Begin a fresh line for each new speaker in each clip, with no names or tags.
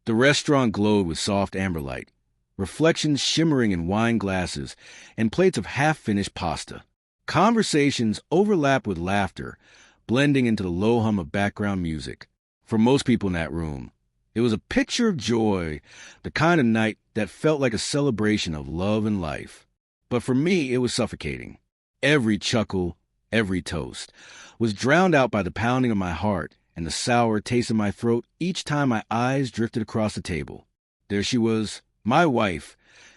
The restaurant glowed with soft amber light, reflections shimmering in wine glasses, and plates of half-finished pasta. Conversations overlapped with laughter, blending into the low hum of background music. For most people in that room, it was a picture of joy, the kind of night that felt like a celebration of love and life. But for me, it was suffocating. Every chuckle, every toast, was drowned out by the pounding of my heart and the sour taste in my throat each time my eyes drifted across the table. There she was, my wife,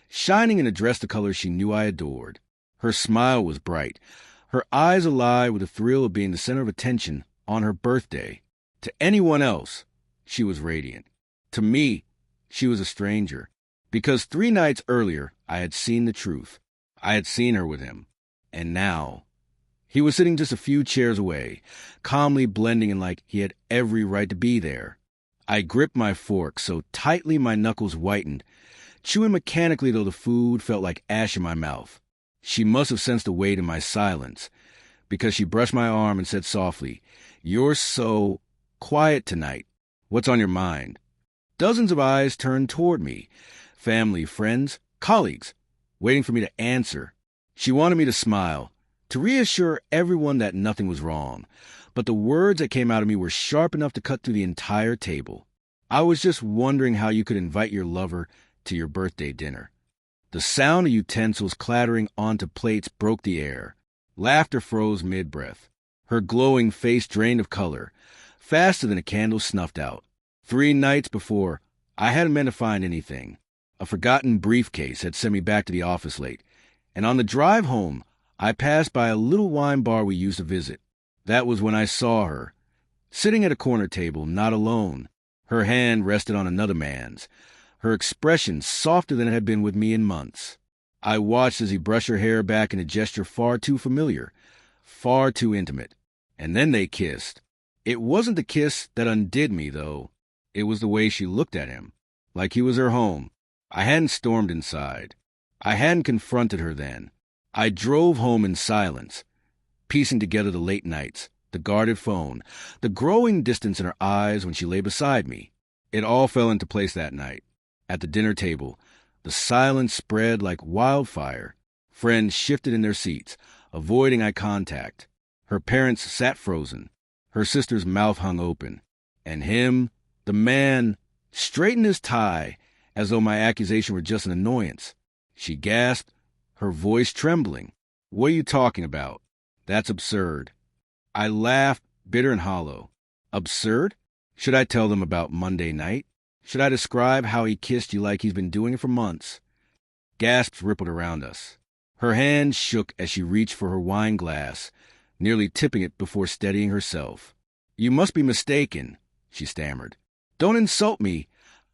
shining in a dress the color she knew I adored. Her smile was bright, her eyes alive with the thrill of being the center of attention on her birthday. To anyone else, she was radiant. To me, she was a stranger, because 3 nights earlier I had seen the truth. I had seen her with him. And now, he was sitting just a few chairs away, calmly blending in like he had every right to be there. I gripped my fork so tightly my knuckles whitened, chewing mechanically though the food felt like ash in my mouth. She must have sensed the weight in my silence, because she brushed my arm and said softly, "You're so quiet tonight. What's on your mind?" Dozens of eyes turned toward me, family, friends, colleagues, waiting for me to answer. She wanted me to smile, to reassure everyone that nothing was wrong, but the words that came out of me were sharp enough to cut through the entire table. I was just wondering how you could invite your lover to your birthday dinner. The sound of utensils clattering onto plates broke the air. Laughter froze mid-breath. Her glowing face drained of color, faster than a candle snuffed out. 3 nights before, I hadn't meant to find anything. A forgotten briefcase had sent me back to the office late, and on the drive home, I passed by a little wine bar we used to visit. That was when I saw her, sitting at a corner table, not alone. Her hand rested on another man's, her expression softer than it had been with me in months. I watched as he brushed her hair back in a gesture far too familiar, far too intimate. And then they kissed. It wasn't the kiss that undid me, though. It was the way she looked at him, like he was her home. I hadn't stormed inside. I hadn't confronted her then. I drove home in silence, piecing together the late nights, the guarded phone, the growing distance in her eyes when she lay beside me. It all fell into place that night. At the dinner table, the silence spread like wildfire. Friends shifted in their seats, avoiding eye contact. Her parents sat frozen. Her sister's mouth hung open. And him, the man, straightened his tie as though my accusation were just an annoyance. She gasped, her voice trembling. "What are you talking about? That's absurd." I laughed, bitter and hollow. Absurd? Should I tell them about Monday night? Should I describe how he kissed you like he's been doing it for months? Gasps rippled around us. Her hand shook as she reached for her wine glass, nearly tipping it before steadying herself. "You must be mistaken," she stammered. "Don't insult me."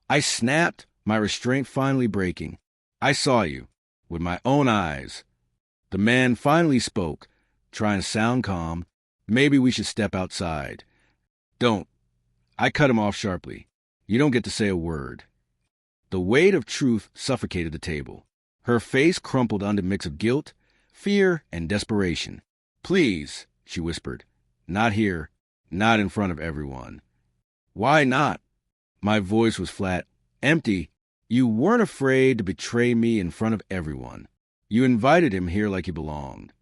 I snapped, my restraint finally breaking. "I saw you, with my own eyes." The man finally spoke, trying to sound calm. "Maybe we should step outside." "Don't." I cut him off sharply. "You don't get to say a word." The weight of truth suffocated the table. Her face crumpled under a mix of guilt, fear, and desperation. "Please," she whispered. "Not here. Not in front of everyone." "Why not?" My voice was flat, empty. "You weren't afraid to betray me in front of everyone. You invited him here like he belonged."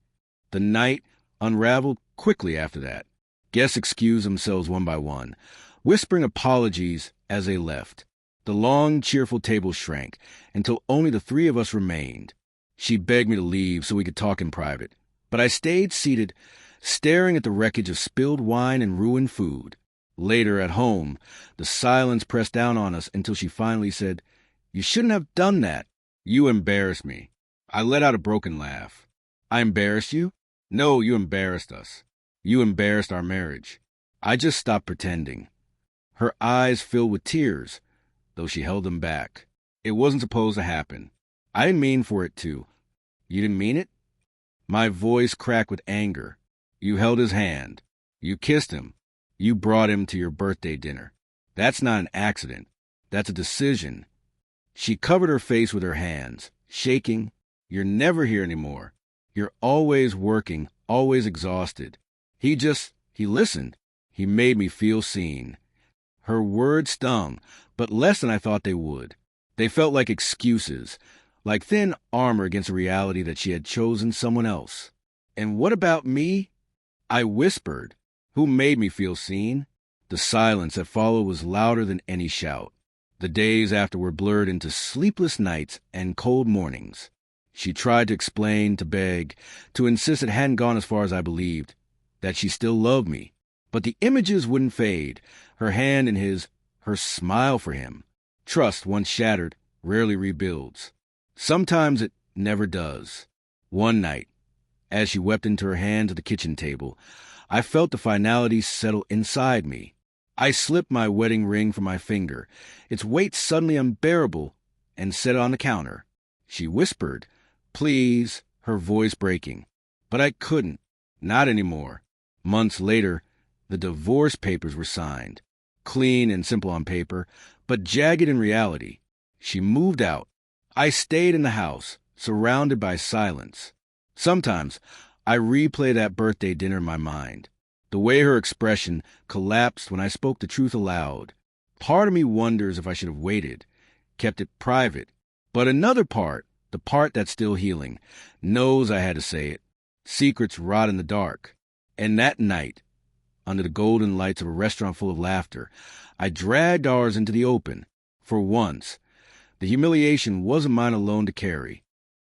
The night unraveled quickly after that. Guests excused themselves one by one, whispering apologies as they left. The long, cheerful table shrank until only the 3 of us remained. She begged me to leave so we could talk in private, but I stayed seated, staring at the wreckage of spilled wine and ruined food. Later, at home, the silence pressed down on us until she finally said, "You shouldn't have done that. You embarrassed me." I let out a broken laugh. "I embarrassed you?" "No, you embarrassed us. You embarrassed our marriage." I just stopped pretending. Her eyes filled with tears, though she held them back. "It wasn't supposed to happen. I didn't mean for it to." "You didn't mean it?" My voice cracked with anger. "You held his hand. You kissed him. You brought him to your birthday dinner. That's not an accident. That's a decision." She covered her face with her hands, shaking. "You're never here anymore. You're always working, always exhausted." He listened. He made me feel seen. Her words stung, but less than I thought they would. They felt like excuses, like thin armor against a reality that she had chosen someone else. And what about me? I whispered. Who made me feel seen? The silence that followed was louder than any shout. The days after were blurred into sleepless nights and cold mornings. She tried to explain, to beg, to insist it hadn't gone as far as I believed, that she still loved me. But the images wouldn't fade, her hand in his, her smile for him. Trust, once shattered, rarely rebuilds. Sometimes it never does. One night, as she wept into her hand to the kitchen table, I felt the finality settle inside me. I slipped my wedding ring from my finger, its weight suddenly unbearable, and set it on the counter. She whispered, "Please," her voice breaking. But I couldn't. Not anymore. Months later, the divorce papers were signed. Clean and simple on paper, but jagged in reality. She moved out. I stayed in the house, surrounded by silence. Sometimes, I replay that birthday dinner in my mind. The way her expression collapsed when I spoke the truth aloud. Part of me wonders if I should have waited, kept it private. But another part, the part that's still healing, knows I had to say it. Secrets rot in the dark. And that night, under the golden lights of a restaurant full of laughter, I dragged ours into the open. For once, the humiliation wasn't mine alone to carry.